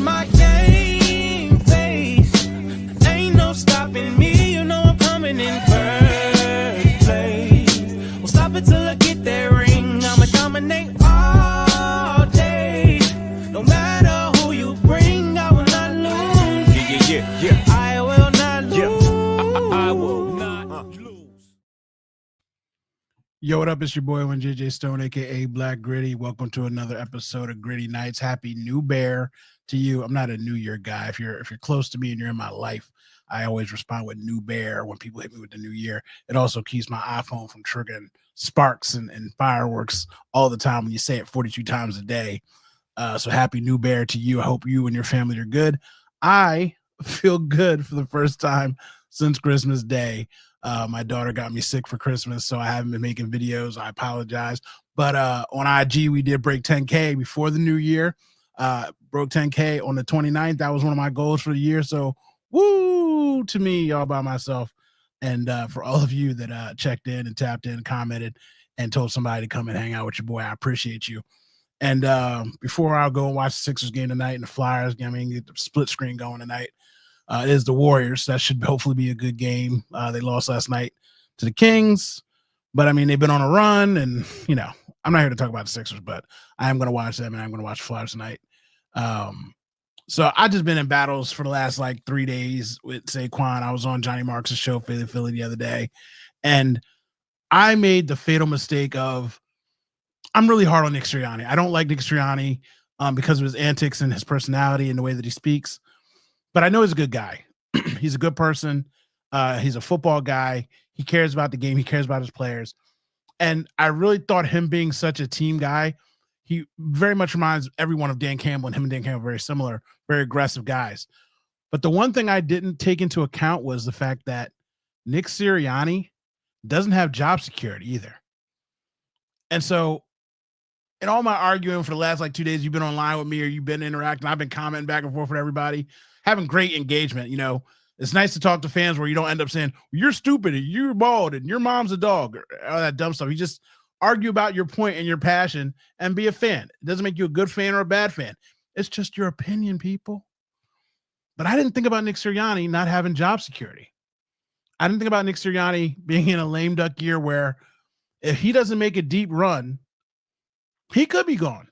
my game face. Ain't no stopping me, you know I'm coming in first place. Well, stop it till I get that ring. I'ma dominate all day. No matter who you bring, I will not lose. Yeah. I will not lose. I will not lose. Yo, what up? It's your boy, JJ Stone, aka Black Gritty. Welcome to another episode of Gritty Nights. Happy New Bear to you. I'm not a New Year guy. If you're close to me and you're in my life, I always respond with New Bear when people hit me with the New Year. It also keeps my iPhone from triggering sparks and fireworks all the time when you say it 42 times a day. So happy New Bear to you. I hope you and your family are good. I feel good for the first time since Christmas Day. My daughter got me sick for Christmas, so I haven't been making videos. I apologize. But on IG, we did break 10K before the new year. Broke 10K on the 29th. That was one of my goals for the year. So woo to me all by myself. And for all of you that checked in and tapped in, commented, and told somebody to come and hang out with your boy, I appreciate you. And before I go and watch the Sixers game tonight and the Flyers, get the split screen going tonight. It is the Warriors. That should hopefully be a good game. They lost last night to the Kings, but I mean, they've been on a run, and I'm not here to talk about the Sixers, but I am going to watch them, and I'm going to watch the Flyers tonight. So I've just been in battles for the last 3 days with Saquon. I was on Johnny Marks' show, Philly the other day, and I made the fatal mistake of I'm really hard on Nick Sirianni. I don't like Nick Sirianni because of his antics and his personality and the way that he speaks. But I know he's a good guy. He's a good person. He's a football guy. He cares about the game. He cares about his players. And I really thought him being such a team guy, he very much reminds everyone of Dan Campbell, and him and Dan Campbell are very similar, very aggressive guys. But the one thing I didn't take into account was the fact that Nick Sirianni doesn't have job security either. And so in all my arguing for the last 2 days, you've been online with me or you've been interacting, I've been commenting back and forth with everybody, having great engagement. It's nice to talk to fans where you don't end up saying, you're stupid and you're bald and your mom's a dog or all that dumb stuff. You just argue about your point and your passion and be a fan. It doesn't make you a good fan or a bad fan. It's just your opinion, people. But I didn't think about Nick Sirianni not having job security. I didn't think about Nick Sirianni being in a lame duck year where if he doesn't make a deep run, he could be gone.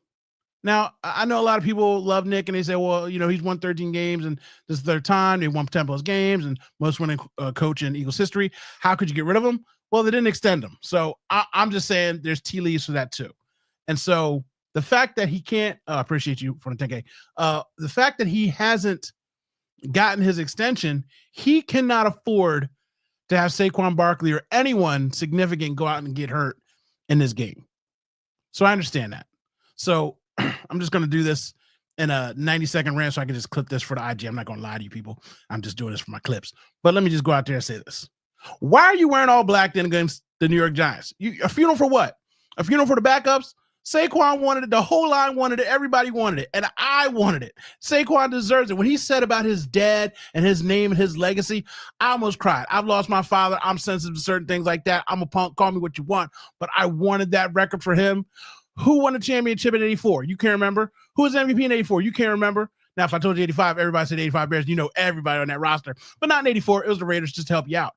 Now, I know a lot of people love Nick, and they say, well, he's won 13 games, and this is their time. They won 10+ games, and most winning coach in Eagles history. How could you get rid of him? Well, they didn't extend him. So I'm just saying there's tea leaves for that too. And so the fact that he can't appreciate you for the 10K. The fact that he hasn't gotten his extension, he cannot afford to have Saquon Barkley or anyone significant go out and get hurt in this game. So I understand that. So I'm just going to do this in a 90-second rant so I can just clip this for the IG. I'm not going to lie to you people. I'm just doing this for my clips. But let me just go out there and say this. Why are you wearing all black then against the New York Giants? A funeral for what? A funeral for the backups? Saquon wanted it. The whole line wanted it. Everybody wanted it. And I wanted it. Saquon deserves it. When he said about his dad and his name and his legacy, I almost cried. I've lost my father. I'm sensitive to certain things like that. I'm a punk. Call me what you want. But I wanted that record for him. Who won the championship in 84? You can't remember. Who was MVP in 84? You can't remember. Now, if I told you 85, everybody said 85 Bears. You know everybody on that roster. But not in 84. It was the Raiders just to help you out.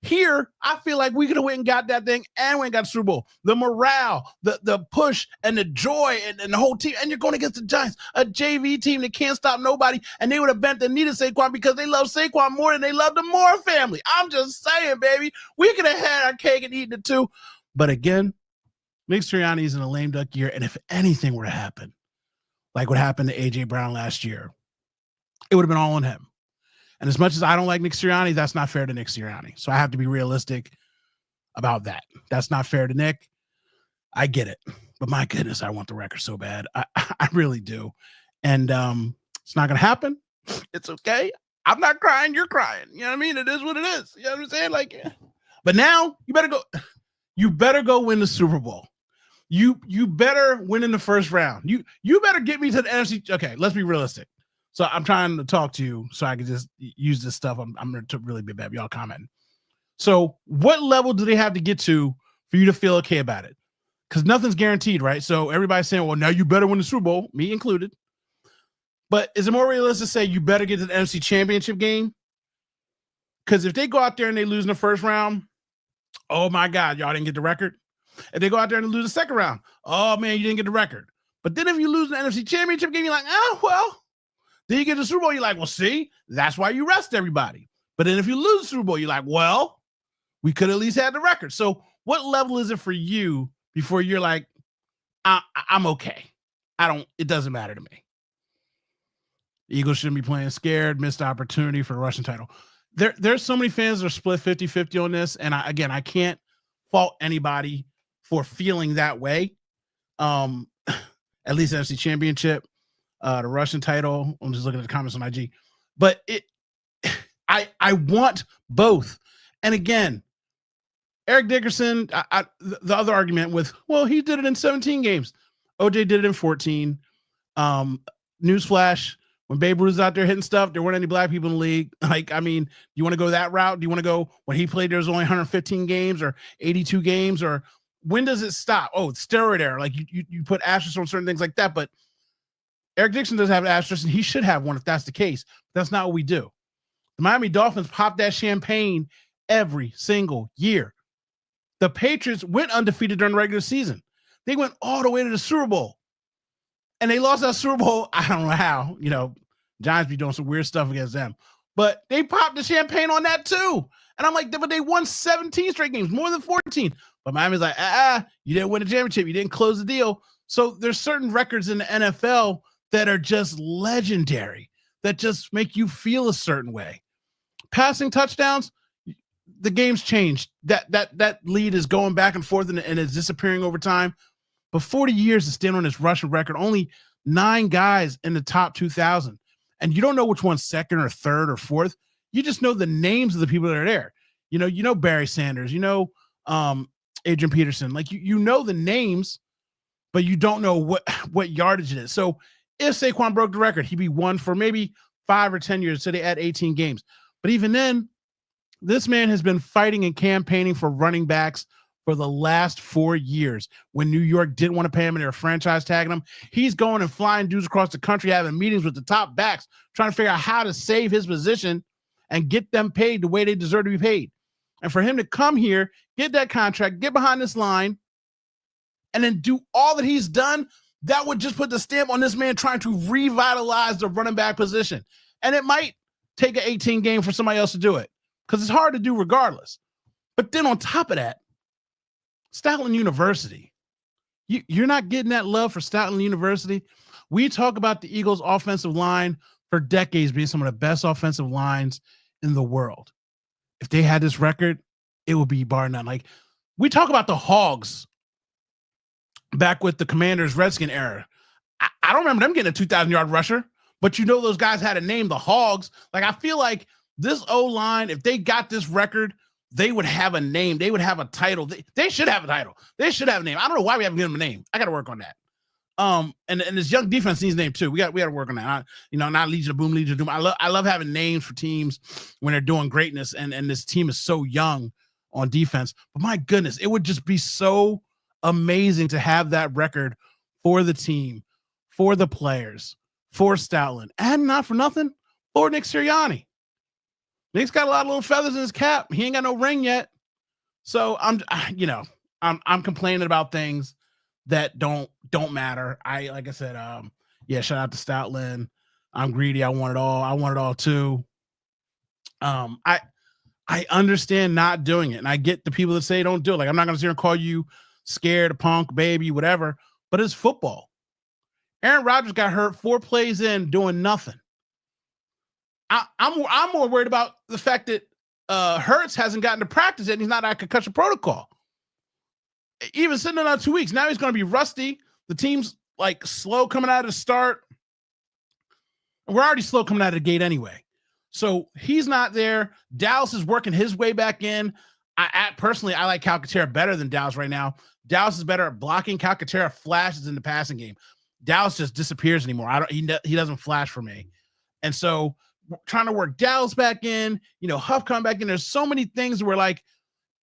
Here, I feel like we could have went and got that thing and went and got the Super Bowl. The morale, the push, and the joy, and the whole team. And you're going against the Giants, a JV team that can't stop nobody. And they would have bent the knee to Saquon because they love Saquon more than they love the Moore family. I'm just saying, baby. We could have had our cake and eaten it too. But again, Nick Sirianni is in a lame duck year. And if anything were to happen, like what happened to A.J. Brown last year, it would have been all on him. And as much as I don't like Nick Sirianni, that's not fair to Nick Sirianni. So I have to be realistic about that. That's not fair to Nick. I get it. But my goodness, I want the record so bad. I really do. And it's not going to happen. It's okay. I'm not crying. You're crying. You know what I mean? It is what it is. You know what I'm saying? But now you better go. You better go win the Super Bowl. You better win in the first round. You better get me to the NFC. Okay, let's be realistic. So I'm trying to talk to you so I can just use this stuff. I'm going to really be bad. Y'all comment. So what level do they have to get to for you to feel okay about it? Because nothing's guaranteed, right? So everybody's saying, well, now you better win the Super Bowl, me included. But is it more realistic to say you better get to the NFC Championship game? Because if they go out there and they lose in the first round, oh my God, y'all didn't get the record. If they go out there and lose the second round, oh man, you didn't get the record. But then if you lose the NFC Championship game, you're like, oh, well. Then you get the Super Bowl, you're like, well, see, that's why you rest everybody. But then if you lose the Super Bowl, you're like, well, we could at least have the record. So what level is it for you before you're like, I'm okay? It doesn't matter to me. The Eagles shouldn't be playing scared, missed opportunity for the Russian title. There's so many fans that are split 50-50 on this. And I can't fault anybody for feeling that way. At least NFC Championship, the Russian title. I'm just looking at the comments on IG. But I want both. And again, Eric Dickerson, the other argument with, well, he did it in 17 games. OJ did it in 14. Newsflash, when Babe Ruth was out there hitting stuff, there weren't any black people in the league. Like, I mean, do you want to go that route? Do you want to go when he played, there was only 115 games or 82 games? Or when does it stop? Oh, it's steroid era. Like you put asterisks on certain things like that. But Eric Dickerson doesn't have an asterisk, and he should have one if that's the case. That's not what we do. The Miami Dolphins pop that champagne every single year. The Patriots went undefeated during the regular season. They went all the way to the Super Bowl. And they lost that Super Bowl. I don't know how. Giants be doing some weird stuff against them. But they popped the champagne on that too. And I'm like, but they won 17 straight games, more than 14. But Miami's like, you didn't win the championship. You didn't close the deal. So there's certain records in the NFL that are just legendary, that just make you feel a certain way. Passing touchdowns, the game's changed. That lead is going back and forth and it's disappearing over time. But 40 years to stand on this rushing record, only 9 guys in the top 2,000. And you don't know which one's second or third or fourth. You just know the names of the people that are there. You know Barry Sanders, Adrian Peterson. Like you know the names, but you don't know what yardage it is. So if Saquon broke the record, he'd be one for maybe 5 or 10 years. So they add 18 games. But even then, this man has been fighting and campaigning for running backs for the last 4 years. When New York didn't want to pay him and they were franchise tagging him, he's going and flying dudes across the country, having meetings with the top backs, trying to figure out how to save his position and get them paid the way they deserve to be paid. And for him to come here, get that contract, get behind this line, and then do all that he's done, that would just put the stamp on this man trying to revitalize the running back position. And it might take an 18 game for somebody else to do it, because it's hard to do regardless. But then on top of that, Stoutland University, you're not getting that love for Stoutland University. We talk about the Eagles' offensive line for decades being some of the best offensive lines in the world. If they had this record, it would be bar none. Like, we talk about the Hogs back with the Commanders Redskin era. I don't remember them getting a 2,000-yard rusher, but those guys had a name, the Hogs. Like, I feel like this O-line, if they got this record, they would have a name. They would have a title. They should have a title. They should have a name. I don't know why we haven't given them a name. I got to work on that. And this young defense needs a name too. We got to work on that. Not Legion of Boom, Legion of Doom. I love having names for teams when they're doing greatness. And this team is so young on defense. But my goodness, it would just be so amazing to have that record for the team, for the players, for Stoutland, and not for nothing, for Nick Sirianni. Nick's got a lot of little feathers in his cap. He ain't got no ring yet. So I'm complaining about things that don't matter. Like I said, shout out to Stoutland. I'm greedy. I want it all. I want it all too. I understand not doing it. And I get the people that say don't do it. Like, I'm not going to sit here and call you scared, a punk, baby, whatever, but it's football. Aaron Rodgers got hurt 4 plays in doing nothing. I'm more worried about the fact that Hurts hasn't gotten to practice yet and he's not at concussion protocol. Even sitting in on 2 weeks, now he's going to be rusty. The team's like slow coming out of the start. We're already slow coming out of the gate anyway. So he's not there. Dallas is working his way back in. Personally, I like Calcaterra better than Dallas right now. Dallas is better at blocking. Calcaterra flashes in the passing game. Dallas just disappears anymore. He doesn't flash for me. And so trying to work Dallas back in, Huff coming back in. There's so many things where, like,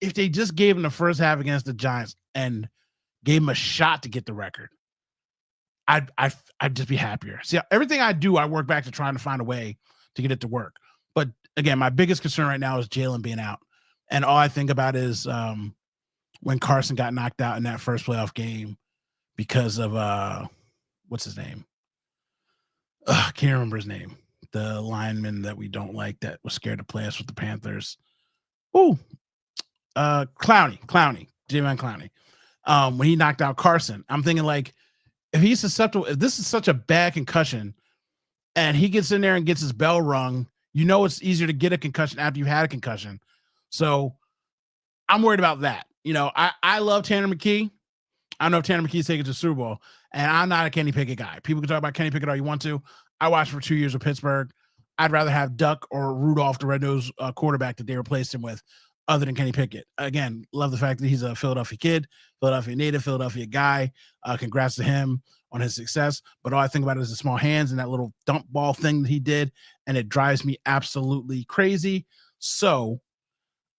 if they just gave him the first half against the Giants and gave him a shot to get the record, I'd just be happier. See, everything I do, I work back to trying to find a way to get it to work. But again, my biggest concern right now is Jalen being out. And all I think about is when Carson got knocked out in that first playoff game because of what's his name? I can't remember his name. The lineman that we don't like that was scared to play us with the Panthers. Oh, Clowney, Jadeveon Clowney. When he knocked out Carson, I'm thinking like, if he's susceptible, if this is such a bad concussion and he gets in there and gets his bell rung, you know it's easier to get a concussion after you've had a concussion. So I'm worried about that. You know, I love Tanner McKee. I don't know if Tanner McKee's taking to the Super Bowl, and I'm not a Kenny Pickett guy. People can talk about Kenny Pickett all you want to. I watched for 2 years with Pittsburgh. I'd rather have Duck or Rudolph, the red-nosed quarterback that they replaced him with, other than Kenny Pickett. Again, love the fact that he's a Philadelphia kid, Philadelphia native, Philadelphia guy. Congrats to him on his success. But all I think about is the small hands and that little dump ball thing that he did, and it drives me absolutely crazy. So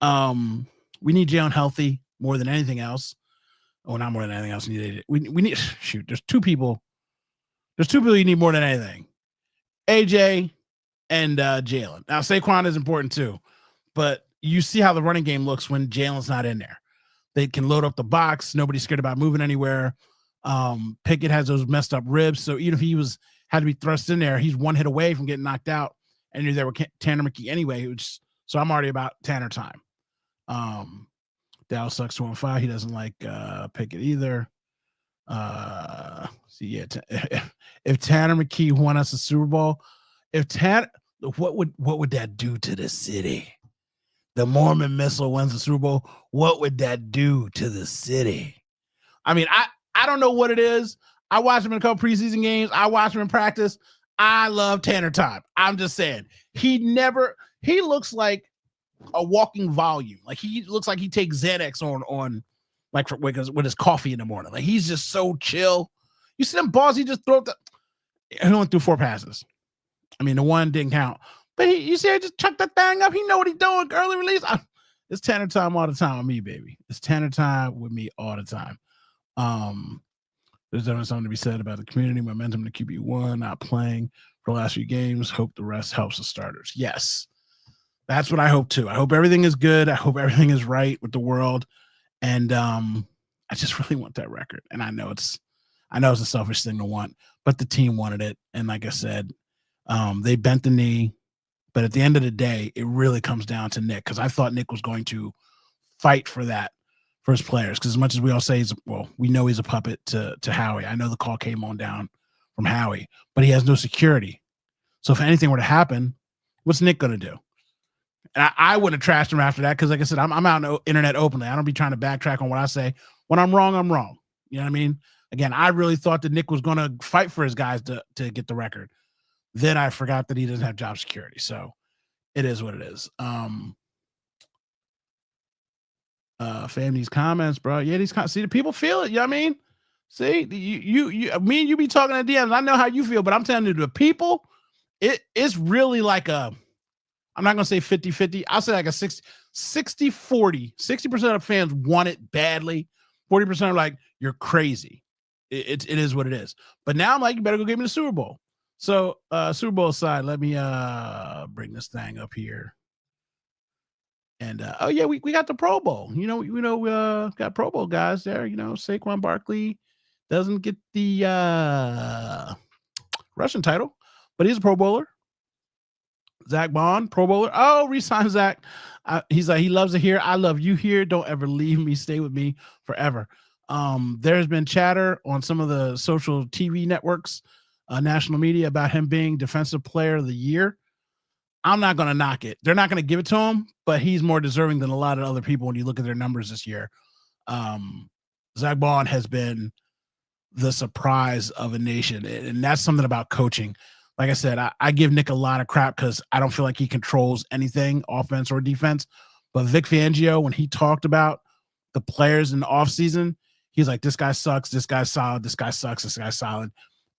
we need Jalen healthy more than anything else. Oh, not more than anything else. We need shoot. There's two people you need more than anything. AJ and Jalen. Now Saquon is important too, but you see how the running game looks when Jalen's not in there. They can load up the box. Nobody's scared about moving anywhere. Pickett has those messed up ribs, so even if he had to be thrust in there, he's one hit away from getting knocked out. And you're there with Tanner McKee anyway. So I'm already about Tanner time. Dallas sucks 2-5. He doesn't like Pickett either. If Tanner McKee won us a Super Bowl, what would that do to the city? The Mormon missile wins the Super Bowl. What would that do to the city? I mean, I don't know what it is. I watched him in a couple preseason games. I watched him in practice. I love Tanner time. I'm just saying, he looks like a walking volume. Like he looks like he takes Xanax on like with his coffee in the morning. Like he's just so chill. You see them balls he just threw up. He only threw 4 passes. I mean, the one didn't count. But you see, I just chucked that thing up. He know what he's doing. Early release. It's Tanner time all the time with me, baby. It's Tanner time with me all the time. There's definitely something to be said about the community momentum. The QB1 not playing for the last few games. Hope the rest helps the starters. Yes, that's what I hope too. I hope everything is good. I hope everything is right with the world. And I just really want that record. And I know it's a selfish thing to want, but the team wanted it. And like I said, they bent the knee. But at the end of the day, it really comes down to Nick, because I thought Nick was going to fight for that for his players. Because as much as we all say we know he's a puppet to Howie. I know the call came on down from Howie, but he has no security. So if anything were to happen, what's Nick going to do? And I wouldn't have trashed him after that, because like I said, I'm out on the internet openly. I don't be trying to backtrack on what I say. When I'm wrong, I'm wrong. You know what I mean? Again, I really thought that Nick was going to fight for his guys to get the record. Then I forgot that he doesn't have job security. So it is what it is. Fam, these comments, bro. Yeah, see, the people feel it. You know what I mean? See, me and you be talking to DMs. I know how you feel, but I'm telling you, the people, it's really like I'm not going to say 50-50. I'll say like a 60-40. 60% of fans want it badly. 40% are like, you're crazy. It is what it is. But now I'm like, you better go give me the Super Bowl. So Super Bowl aside, let me bring this thing up here. And oh yeah, we got the Pro Bowl. We got Pro Bowl guys there. Saquon Barkley doesn't get the Russian title, but he's a Pro Bowler. Zach Bond, Pro Bowler. Oh, resign Zach. He's like, he loves it here. I love you here. Don't ever leave me. Stay with me forever. There's been chatter on some of the social TV networks, national media, about him being Defensive Player of the Year. I'm not going to knock it. They're not going to give it to him, but he's more deserving than a lot of other people when you look at their numbers this year. Zach Bond has been the surprise of a nation, and that's something about coaching. Like I said, I give Nick a lot of crap because I don't feel like he controls anything, offense or defense. But Vic Fangio, when he talked about the players in the offseason, he's like, this guy sucks, this guy's solid, this guy sucks, this guy's solid.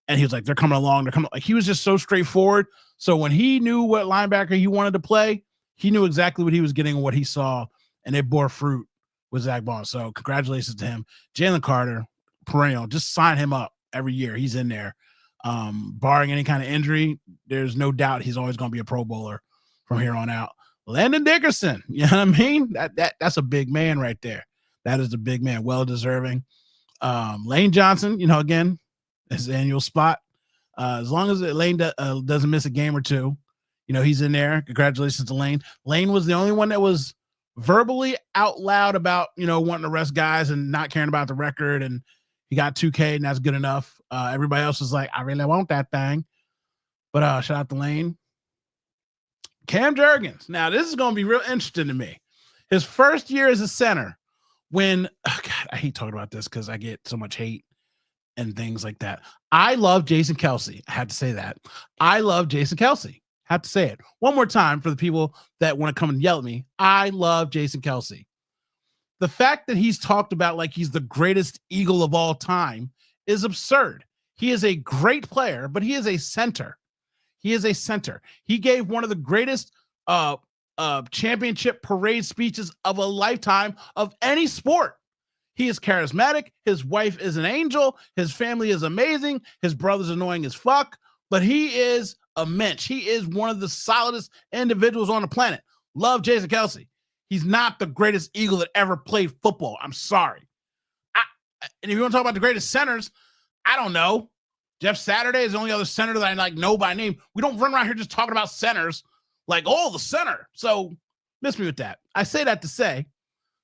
And he was like, they're coming along. Like, he was just so straightforward. So when he knew what linebacker he wanted to play, he knew exactly what he was getting and what he saw, and it bore fruit with Zach Bond. So congratulations to him. Jalen Carter, perennial, just sign him up. every year. He's in there. Barring any kind of injury, there's no doubt he's always going to be a Pro Bowler from here on out. Landon Dickerson, you know what I mean? That's a big man right there. That is a big man, well deserving. Lane Johnson, you know, again, his annual spot. As long as Lane doesn't miss a game or two, you know, he's in there. Congratulations to Lane. Lane was the only one that was verbally out loud about, you know, wanting to rest guys and not caring about the record. And he got 2K, and that's good enough. Everybody else was like, I really want that thing. But shout out to Lane. Cam Jurgens. Now, this is going to be real interesting to me. His first year as a center, when, oh God, I hate talking about this because I get so much hate and things like that. I love Jason Kelce. I had to say that. I love Jason Kelce. Have to say it one more time for the people that want to come and yell at me. I love Jason Kelce. The fact that he's talked about like he's the greatest Eagle of all time is absurd. He is a great player, but he is a center. He is a center. He gave one of the greatest championship parade speeches of a lifetime of any sport. He is charismatic. His wife is an angel. His family is amazing. His brother's annoying as fuck, but he is a mensch. He is one of the solidest individuals on the planet. Love Jason Kelce. He's not the greatest Eagle that ever played football. I'm sorry. And if you want to talk about the greatest centers, I don't know. Jeff Saturday is the only other center that I like know by name. We don't run around here just talking about centers like, oh, the center. So miss me with that. I say that to say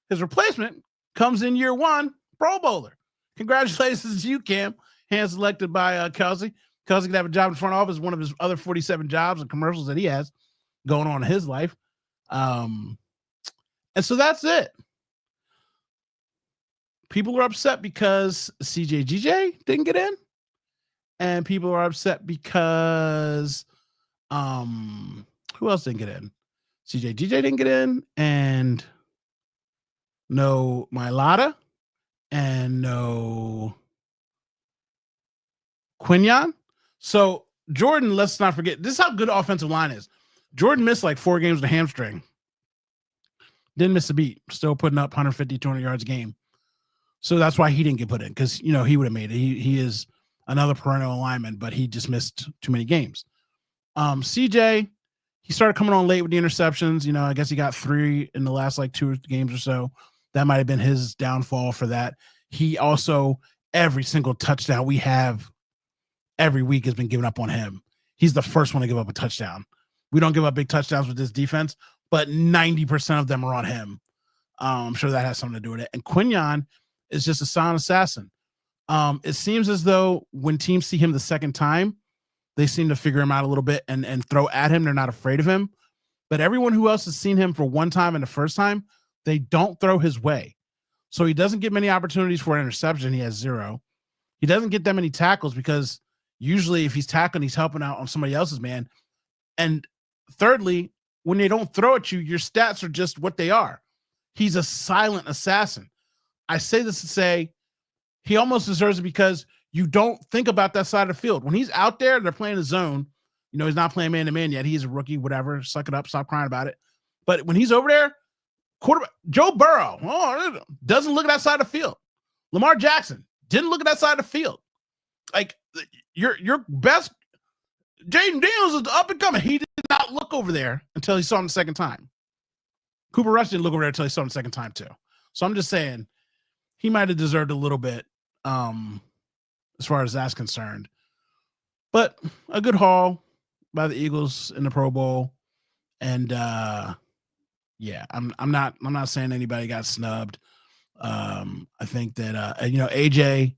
his replacement comes in year one, Pro Bowler. Congratulations to you, Cam. Hand selected by Kelce. Kelce can have a job in front office, one of his other 47 jobs and commercials that he has going on in his life. And so that's it. People are upset because CJ didn't get in. And people are upset because who else didn't get in? CJ didn't get in, and no Mailata, and no Quinyon. So Jordan, let's not forget, this is how good offensive line is. Jordan missed like 4 games with a hamstring. Didn't miss a beat. Still putting up 150, 200 yards a game. So that's why he didn't get put in, because, you know, he would have made it. He is another perennial lineman, but he just missed too many games. CJ, he started coming on late with the interceptions. You know, I guess he got 3 in the last like 2 games or so. That might have been his downfall for that. He also, every single touchdown we have every week has been given up on him. He's the first one to give up a touchdown. We don't give up big touchdowns with this defense, but 90% of them are on him. I'm sure that has something to do with it. And Quinyon is just a silent assassin. It seems as though when teams see him the second time, they seem to figure him out a little bit and throw at him. They're not afraid of him. But everyone who else has seen him for one time and the first time, they don't throw his way. So he doesn't get many opportunities for an interception. He has 0. He doesn't get that many tackles because usually if he's tackling, he's helping out on somebody else's man. And thirdly, when they don't throw at you, your stats are just what they are. He's a silent assassin. I say this to say he almost deserves it because you don't think about that side of the field. When he's out there, they're playing the zone. You know, he's not playing man-to-man yet. He's a rookie, whatever. Suck it up. Stop crying about it. But when he's over there, quarterback Joe Burrow doesn't look at that side of the field. Lamar Jackson didn't look at that side of the field. Like, your best Jaden Daniels is up and coming. He did not look over there until he saw him the second time. Cooper Rush didn't look over there until he saw him the second time too. So I'm just saying he might have deserved a little bit as far as that's concerned. But a good haul by the Eagles in the Pro Bowl. And yeah, I'm not saying anybody got snubbed. I think that you know, AJ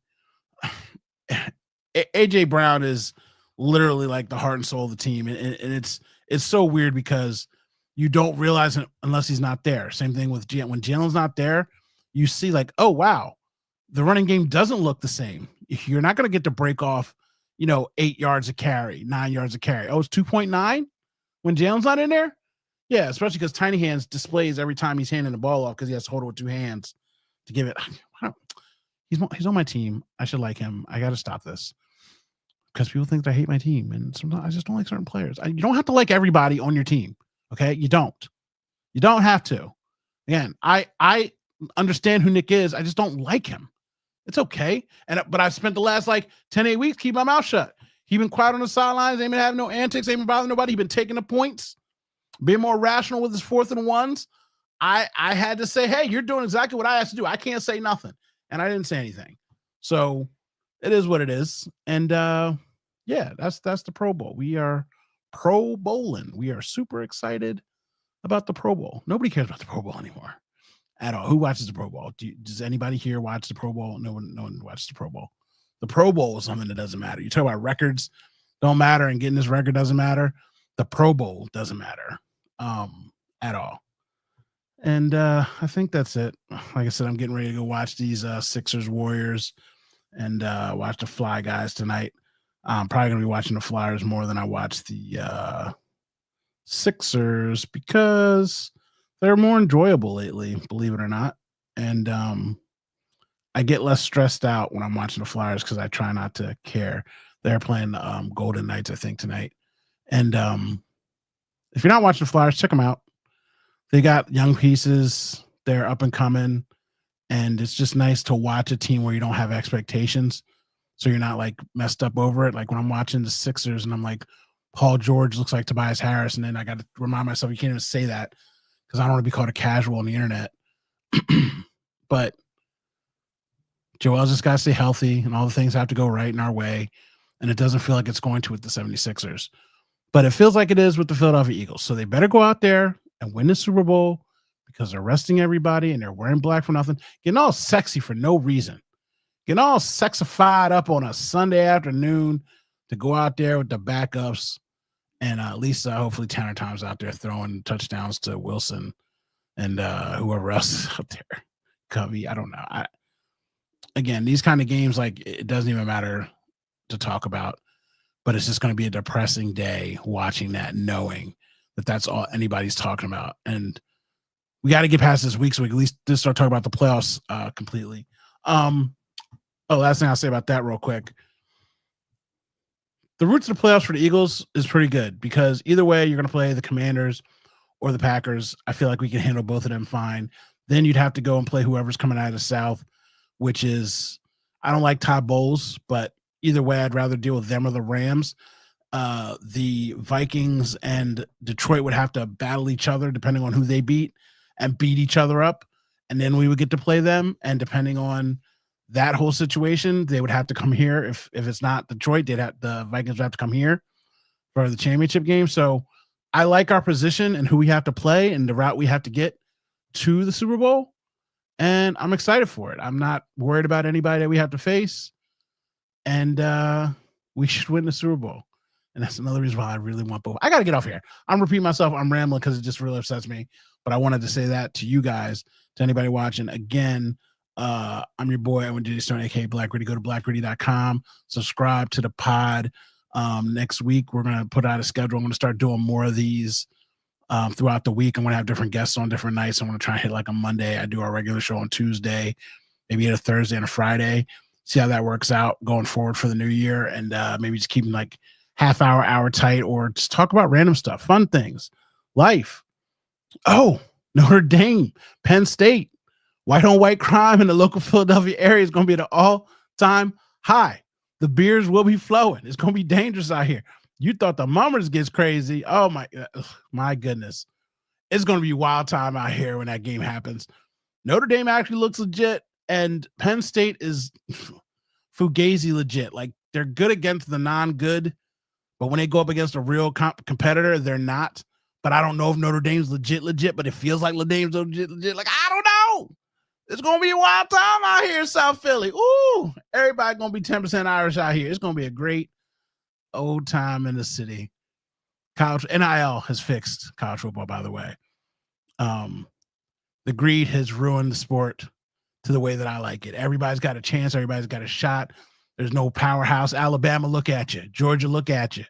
Brown is literally like the heart and soul of the team, and it's so weird because you don't realize it unless he's not there. Same thing with when Jalen's not there, you see like, oh wow, the running game doesn't look the same. You're not going to get to break off, you know, 8 yards a carry, 9 yards a carry. Oh, it's 2.9 when Jalen's not in there. Yeah, especially because Tiny Hands displays every time he's handing the ball off because he has to hold it with 2 hands to give it. He's on my team. I should like him. I got to stop this because people think that I hate my team, and sometimes I just don't like certain players. You don't have to like everybody on your team, okay? You don't have to. Again, I understand who Nick is. I just don't like him. It's okay. But I've spent the last like 8 weeks keep my mouth shut. He been quiet on the sidelines. Ain't been having no antics. Ain't been bothering nobody. He been taking the points, being more rational with his 4th and 1s. I had to say, hey, you're doing exactly what I asked to do. I can't say nothing. And I didn't say anything. So it is what it is. And yeah, that's the Pro Bowl. We are Pro Bowling. We are super excited about the Pro Bowl. Nobody cares about the Pro Bowl anymore at all. Who watches the Pro Bowl? Does anybody here watch the Pro Bowl? No one watches the Pro Bowl. The Pro Bowl is something that doesn't matter. You talk about records don't matter and getting this record doesn't matter. The Pro Bowl doesn't matter at all. And I think that's it. Like I said, I'm getting ready to go watch these Sixers Warriors and watch the Fly guys tonight. I'm probably going to be watching the Flyers more than I watch the Sixers because they're more enjoyable lately, believe it or not. And I get less stressed out when I'm watching the Flyers because I try not to care. They're playing Golden Knights, I think, tonight. And if you're not watching the Flyers, check them out. They got young pieces. They're up and coming. And it's just nice to watch a team where you don't have expectations. So you're not like messed up over it. Like when I'm watching the Sixers and I'm like, Paul George looks like Tobias Harris. And then I got to remind myself, you can't even say that because I don't want to be called a casual on the internet. But Joel's just got to stay healthy and all the things have to go right in our way. And it doesn't feel like it's going to with the 76ers. But it feels like it is with the Philadelphia Eagles. So they better go out there and win the Super Bowl because they're resting everybody and they're wearing black for nothing. Getting all sexy for no reason. Getting all sexified up on a Sunday afternoon to go out there with the backups. And at least hopefully Tanner Tom's out there throwing touchdowns to Wilson and whoever else is up there. Covey, I don't know. Again, these kind of games, like it doesn't even matter to talk about, but it's just going to be a depressing day watching that, knowing that that's all anybody's talking about. And we got to get past this week so we can at least just start talking about the playoffs completely. Last thing I'll say about that real quick. The route to the playoffs for the Eagles is pretty good because either way, you're going to play the Commanders or the Packers. I feel like we can handle both of them fine. Then you'd have to go and play whoever's coming out of the South, which is, I don't like Todd Bowles, but either way, I'd rather deal with them or the Rams. The Vikings and Detroit would have to battle each other depending on who they beat and beat each other up. And then we would get to play them. And depending on that whole situation, they would have to come here. If it's not Detroit, the Vikings would have to come here for the championship game. So I like our position and who we have to play and the route we have to get to the Super Bowl. And I'm excited for it. I'm not worried about anybody that we have to face. And we should win the Super Bowl. And that's another reason why I really want both. I got to get off here. I'm repeating myself. I'm rambling because it just really upsets me. But I wanted to say that to you guys, to anybody watching. Again, I'm your boy, Edwin DJ Stone, a.k.a. Black Gritty. Go to blackgritty.com. Subscribe to the pod. Next week, we're going to put out a schedule. I'm going to start doing more of these throughout the week. I'm going to have different guests on different nights. I'm going to try and hit like a Monday. I do our regular show on Tuesday, maybe a Thursday and a Friday. See how that works out going forward for the new year. And maybe just keep them like half hour tight or just talk about random stuff, fun things, life. Oh, Notre Dame, Penn State, white on white crime in the local Philadelphia area is going to be at an all-time high. The beers will be flowing. It's going to be dangerous out here. You thought the mummers gets crazy. Oh my goodness. It's going to be wild time out here when that game happens. Notre Dame actually looks legit and Penn State is fugazi legit. Like they're good against the non-good, but when they go up against a real competitor, they're not. But I don't know if Notre Dame's legit, but it feels like Notre Dame's legit. Like, I don't know. It's going to be a wild time out here in South Philly. Ooh, everybody going to be 10% Irish out here. It's going to be a great old time in the city. College NIL has fixed college football, by the way. The greed has ruined the sport to the way that I like it. Everybody's got a chance. Everybody's got a shot. There's no powerhouse. Alabama, look at you. Georgia, look at you.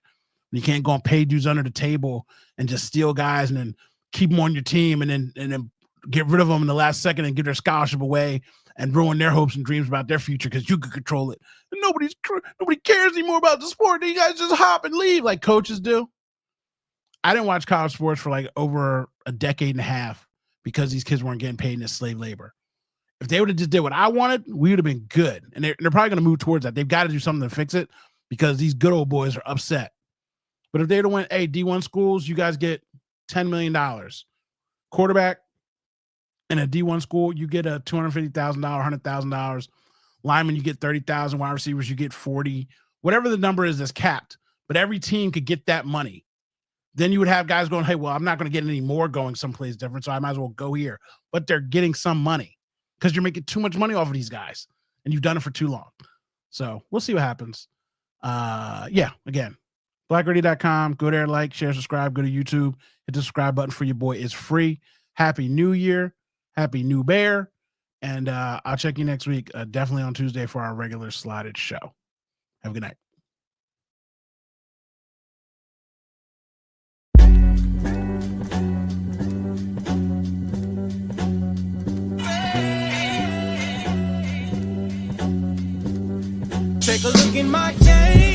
You can't go and pay dudes under the table and just steal guys and then keep them on your team and then get rid of them in the last second and give their scholarship away and ruin their hopes and dreams about their future because you could control it. And nobody cares anymore about the sport. You guys just hop and leave like coaches do. I didn't watch college sports for like over a decade and a half because these kids weren't getting paid in slave labor. If they would have just did what I wanted, we would have been good. And they're probably going to move towards that. They've got to do something to fix it because these good old boys are upset. But if they would have went, hey, D1 schools, you guys get $10 million. Quarterback in a D1 school, you get a $250,000, $100,000. Lineman, you get 30,000. Wide receivers, you get 40. Whatever the number is that's capped. But every team could get that money. Then you would have guys going, hey, well, I'm not going to get any more going someplace different, so I might as well go here. But they're getting some money because you're making too much money off of these guys, and you've done it for too long. So we'll see what happens. Again, blackgritty.com. Go there, like, share, subscribe. Go to YouTube. Hit the subscribe button for your boy. It's free. Happy New Year. Happy New Bear. And I'll check you next week, definitely on Tuesday for our regular slotted show. Have a good night. Take a look in my game.